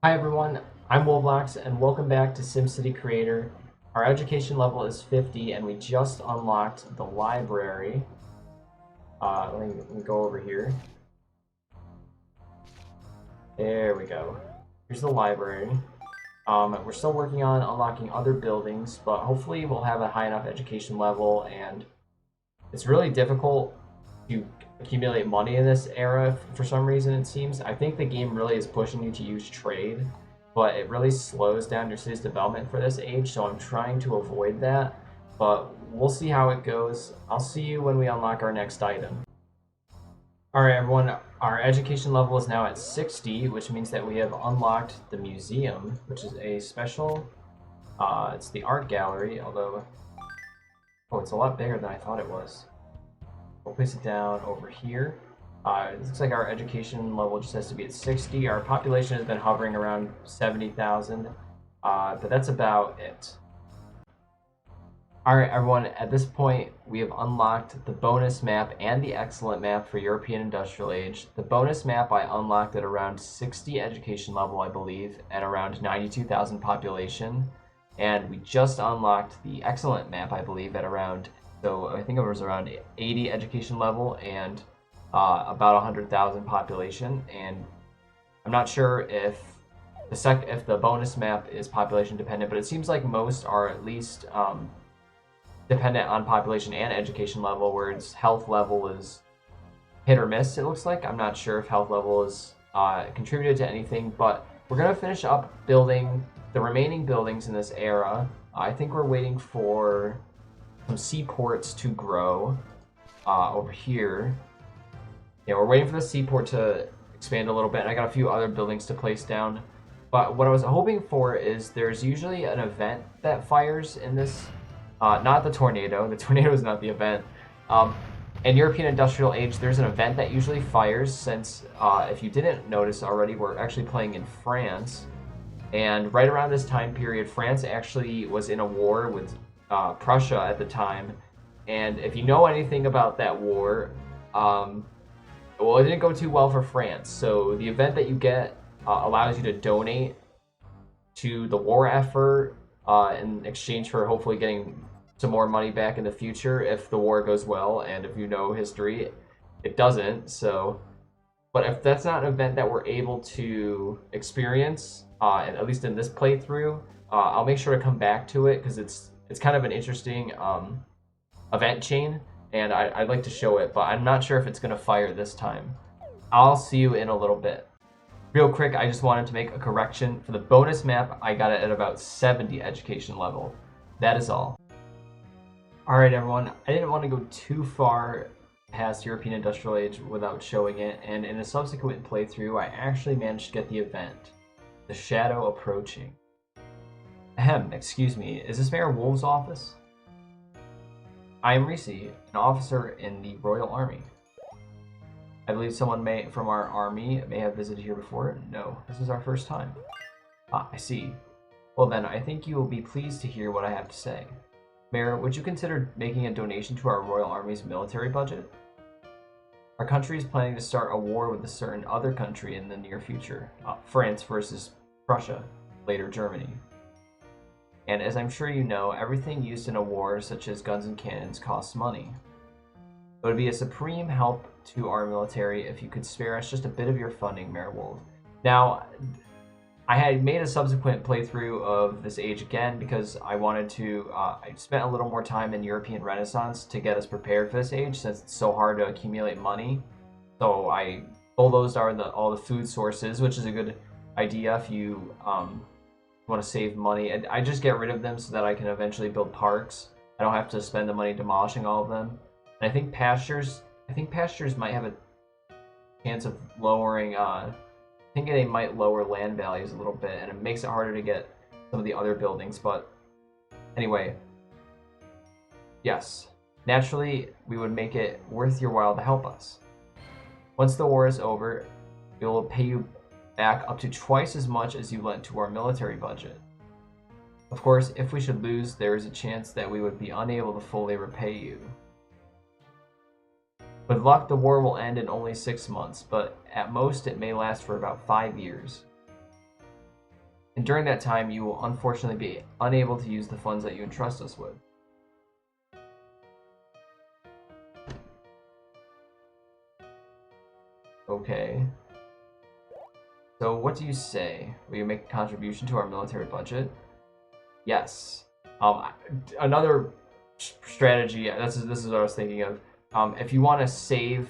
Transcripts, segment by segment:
Hi everyone, I'm Wolvlox and welcome back to SimCity Creator. Our education level is 50 and we just unlocked the library. Let me go over here. There we go. Here's the library. We're still working on unlocking other buildings, but hopefully we'll have a high enough education level, and it's really difficult to accumulate money in this era for some reason, it seems. I think the game really is pushing you to use trade, but it really slows down your city's development for this age, so I'm trying to avoid that. But we'll see how it goes. I'll see you when we unlock our next item. Alright everyone, our education level is now at 60, which means that we have unlocked the museum, which is a special, it's the art gallery, although, oh, it's a lot bigger than I thought it was. We'll place it down over here. It looks like our education level just has to be at 60. Our population has been hovering around 70,000, but that's about it. Alright everyone, at this point we have unlocked the bonus map and the excellent map for European Industrial Age. The bonus map I unlocked at around 60 education level, I believe, and around 92,000 population. And we just unlocked the excellent map, I believe, at around, so I think it was around 80 education level and about 100,000 population. And I'm not sure if the bonus map is population dependent, but it seems like most are at least dependent on population and education level, whereas health level is hit or miss, it looks like. I'm not sure if health level is contributed to anything, but we're going to finish up building the remaining buildings in this era. I think we're waiting for some seaports to grow over here. Yeah, we're waiting for the seaport to expand a little bit, and I got a few other buildings to place down. But what I was hoping for is there's usually an event that fires in this. Not the tornado. The tornado is not the event. In European Industrial Age, there's an event that usually fires, since if you didn't notice already, we're actually playing in France. And right around this time period, France actually was in a war with Prussia at the time. And if you know anything about that war, well, it didn't go too well for France. So the event that you get allows you to donate to the war effort in exchange for hopefully getting some more money back in the future if the war goes well. And if you know history, it doesn't. So, but if that's not an event that we're able to experience, and at least in this playthrough, I'll make sure to come back to it, because it's kind of an interesting event chain, and I'd like to show it, but I'm not sure if it's going to fire this time. I'll see you in a little bit. Real quick, I just wanted to make a correction. For the bonus map, I got it at about 70 education level. That is all. Alright everyone, I didn't want to go too far past European Industrial Age without showing it, and in a subsequent playthrough, I actually managed to get the event. The Shadow Approaching. Ahem, excuse me, is this Mayor Wolf's office? I am Reese, an officer in the Royal Army. I believe someone from our army may have visited here before. No, this is our first time. Ah, I see. Well then, I think you will be pleased to hear what I have to say. Mayor, would you consider making a donation to our Royal Army's military budget? Our country is planning to start a war with a certain other country in the near future. France versus Prussia, later Germany. And as I'm sure you know, everything used in a war, such as guns and cannons, costs money. It would be a supreme help to our military if you could spare us just a bit of your funding, Mayor Wolf. Now, I had made a subsequent playthrough of this age again because I wanted to, I spent a little more time in European Renaissance to get us prepared for this age, since it's so hard to accumulate money. So I bulldozed all the food sources, which is a good idea if you want to save money. I just get rid of them so that I can eventually build parks. I don't have to spend the money demolishing all of them. And I think pastures might have a chance of lowering, I think they might lower land values a little bit, and it makes it harder to get some of the other buildings, but anyway. Yes, naturally, we would make it worth your while to help us. Once the war is over, we will pay you back up to twice as much as you lent to our military budget. Of course, if we should lose, there is a chance that we would be unable to fully repay you. With luck, the war will end in only 6 months, but at most it may last for about 5 years. And during that time, you will unfortunately be unable to use the funds that you entrust us with. Okay. So what do you say? Will you make a contribution to our military budget? Yes. Another strategy. This is what I was thinking of. If you want to save,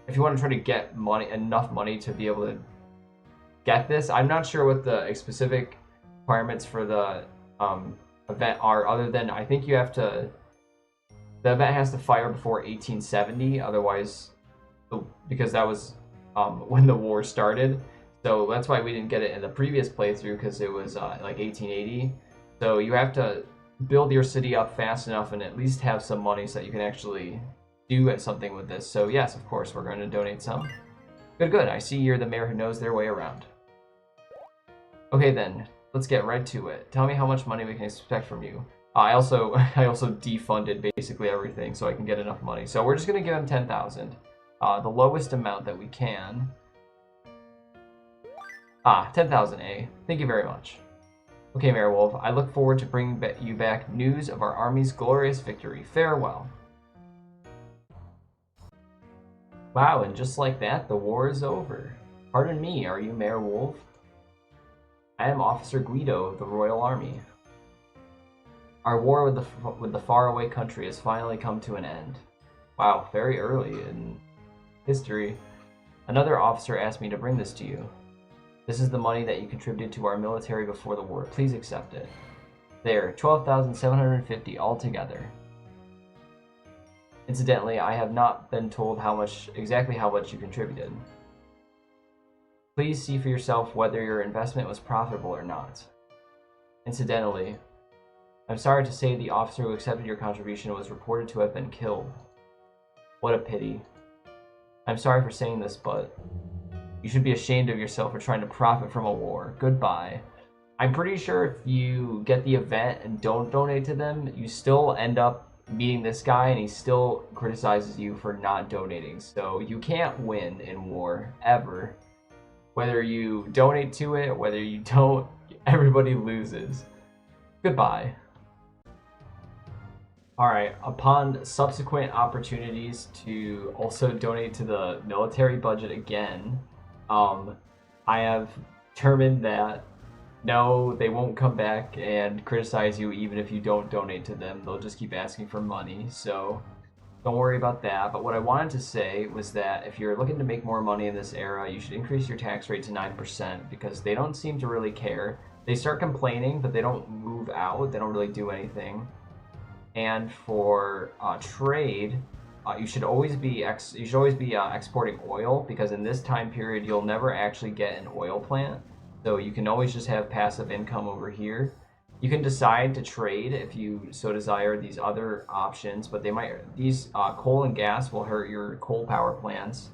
if you want to try to get enough money to be able to get this, I'm not sure what the specific requirements for the event are, other than I think you have to. The event has to fire before 1870, otherwise, because that was when the war started. So that's why we didn't get it in the previous playthrough, because it was like 1880. So you have to build your city up fast enough and at least have some money so that you can actually do something with this. So yes, of course, we're going to donate some. Good, good. I see you're the mayor who knows their way around. Okay then, let's get right to it. Tell me how much money we can expect from you. I also defunded basically everything so I can get enough money. So we're just going to give him 10,000. The lowest amount that we can. 10,000, eh? Thank you very much. Okay, Mayor Wolf, I look forward to bringing you back news of our army's glorious victory. Farewell. Wow, and just like that, the war is over. Pardon me, are you Mayor Wolf? I am Officer Guido of the Royal Army. Our war with the faraway country has finally come to an end. Wow, very early in history. Another officer asked me to bring this to you. This is the money that you contributed to our military before the war. Please accept it. There, 12,750 altogether. Incidentally, I have not been told exactly how much you contributed. Please see for yourself whether your investment was profitable or not. Incidentally, I'm sorry to say the officer who accepted your contribution was reported to have been killed. What a pity. I'm sorry for saying this, but you should be ashamed of yourself for trying to profit from a war. Goodbye. I'm pretty sure if you get the event and don't donate to them, you still end up meeting this guy and he still criticizes you for not donating. So you can't win in war, ever. Whether you donate to it, whether you don't, everybody loses. Goodbye. Alright, upon subsequent opportunities to also donate to the military budget again, I have determined that no, they won't come back and criticize you even if you don't donate to them. They'll just keep asking for money, so don't worry about that. But what I wanted to say was that if you're looking to make more money in this era, you should increase your tax rate to 9% because they don't seem to really care. They start complaining, but they don't move out. They don't really do anything. And for trade, you should always be exporting oil, because in this time period you'll never actually get an oil plant, so you can always just have passive income over here. You can decide to trade if you so desire these other options, but these coal and gas will hurt your coal power plants,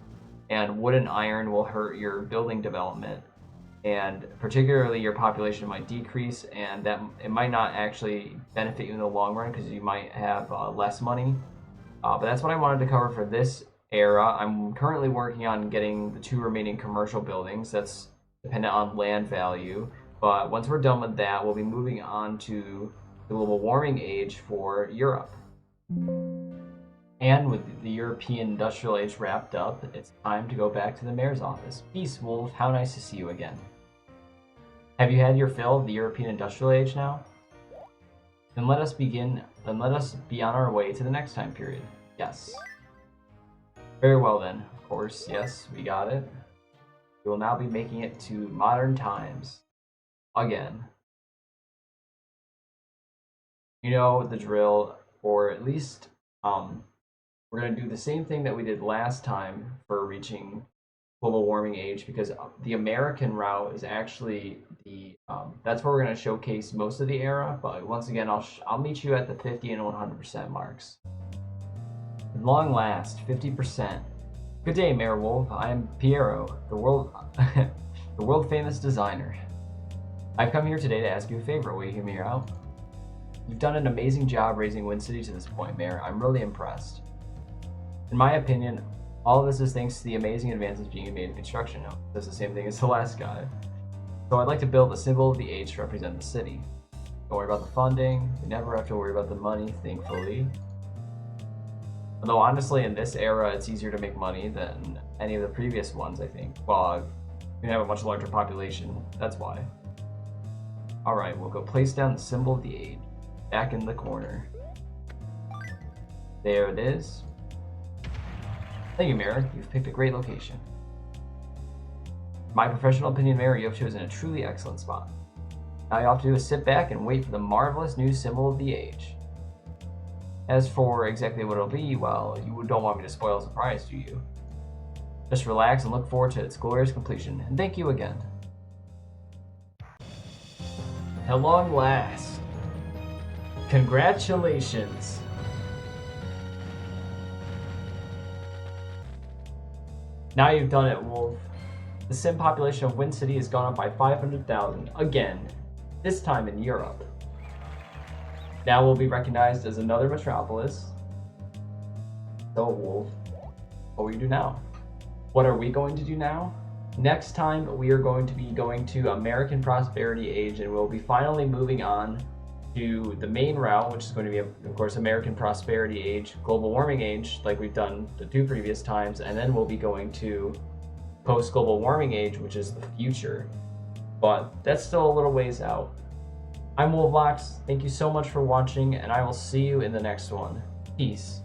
and wood and iron will hurt your building development, and particularly your population might decrease, and that it might not actually benefit you in the long run because you might have less money. But that's what I wanted to cover for this era. I'm currently working on getting the 2 remaining commercial buildings. That's dependent on land value. But once we're done with that, we'll be moving on to the global warming age for Europe. And with the European industrial age wrapped up, it's time to go back to the mayor's office. Peace, Wolf. How nice to see you again. Have you had your fill of the European industrial age now? Then let us be on our way to the next time period. Yes. Very well then. Of course, yes, we got it. We will now be making it to modern times. Again. You know the drill, or at least we're going to do the same thing that we did last time for reaching global warming age, because the American route is actually the that's where we're going to showcase most of the era. But once again, I'll meet you at the 50 and 100% marks. At long last, 50%. Good day, Mayor Wolf. I am Piero, the world famous designer. I've come here today to ask you a favor. Will you hear me out? You've done an amazing job raising Wind City to this point, Mayor. I'm really impressed. In my opinion, all of this is thanks to the amazing advances being made in construction now. That's the same thing as the last guy. So I'd like to build a symbol of the age to represent the city. Don't worry about the funding. We never have to worry about the money, thankfully. Although honestly, in this era, it's easier to make money than any of the previous ones, I think. Well, you have a much larger population. That's why. Alright, we'll go place down the symbol of the age. Back in the corner. There it is. Thank you, Mayor. You've picked a great location. In my professional opinion, Mayor, you have chosen a truly excellent spot. All you have to do is sit back and wait for the marvelous new symbol of the age. As for exactly what it'll be, well, you don't want me to spoil the surprise, do you? Just relax and look forward to its glorious completion, and thank you again. At long last. Congratulations. Now you've done it, Wolf. The sim population of Wind City has gone up by 500,000 again, this time in Europe. Now we'll be recognized as another metropolis. So, Wolf, what will you do now? What are we going to do now? Next time, we are going to be going to American Prosperity Age, and we'll be finally moving on to the main route, which is going to be, of course, American Prosperity Age, Global Warming Age, like we've done the 2 previous times, and then we'll be going to Post-Global Warming Age, which is the future. But that's still a little ways out. I'm Wolfbox. Thank you so much for watching, and I will see you in the next one. Peace.